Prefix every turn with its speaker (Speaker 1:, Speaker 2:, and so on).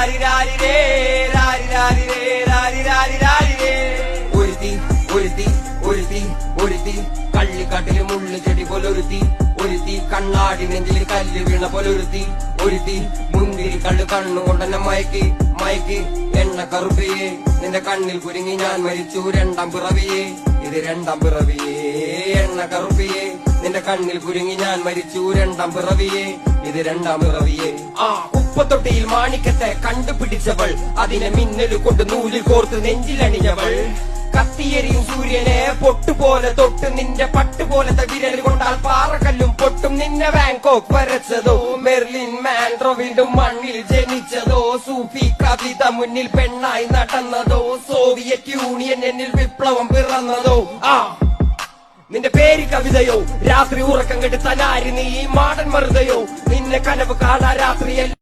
Speaker 1: രാരി രാരി രേ രാരി രാരി രേ രാരി രാരി രാരി രേ. ഒരുത്തി ഒരുത്തി ഒരുത്തി ഒരുത്തി കള്ളിക്കാട്ടില് മുള്ളു ചെടി പോലൊരുത്തി, ഒരുത്തി കണ്ണാടി നെഞ്ചിൽ കല്ല് വീണ പോലൊരുത്തി, ഒരുത്തി മുന്തിരി കള്ളു കണ്ണുകൊണ്ടെന്നെ മയക്കി മയക്കി എണ്ണ കറുപ്പിയേ നിന്റെ കണ്ണിൽ കുരുങ്ങി ഞാൻ മരിച്ചു രണ്ടാം പിറവിയേ, ഇത് രണ്ടാം പിറവിയേ. എണ്ണ കറുപ്പിയേ നിന്റെ കണ്ണിൽ കുരുങ്ങി ഞാൻ മരിച്ചു രണ്ടാം പിറവിയേ, ഇത് രണ്ടാം പിറവിയേ. ഉപ്പത്തൊട്ടിയിൽ മാണിക്കത്തെ കണ്ടുപിടിച്ചവൾ, അതിനെ മിന്നല് കൊണ്ട് നൂലിൽ കോർത്ത് നെഞ്ചിലണിഞ്ഞവൾ, കത്തിയെരിയും സൂര്യനെ പൊട്ടുപോലെ തൊട്ട് നിന്റെ പട്ടുപോലത്തെ വിരൽ കൊണ്ടാൽ പാറക്കല്ലും പൊട്ടും. നിന്നെ ബാങ്കോക്ക് വരച്ചതോ മെർലിൻ മാൻഡ്രോ വീണ്ടും മണ്ണിൽ ജനിച്ചതോ, സൂഫി കവിത മുന്നിൽ പെണ്ണായി നടന്നതോ, സോവിയറ്റ് യൂണിയൻ എന്നിൽ വിപ്ലവം പിറന്നതോ. നിന്റെ പേര് കവിതയോ രാത്രി ഉറക്കം കെടുത്താനാരി നീ മാടൻ മറുതയോ, നിന്നെ കനവ് കാണാ രാത്രിയല്ല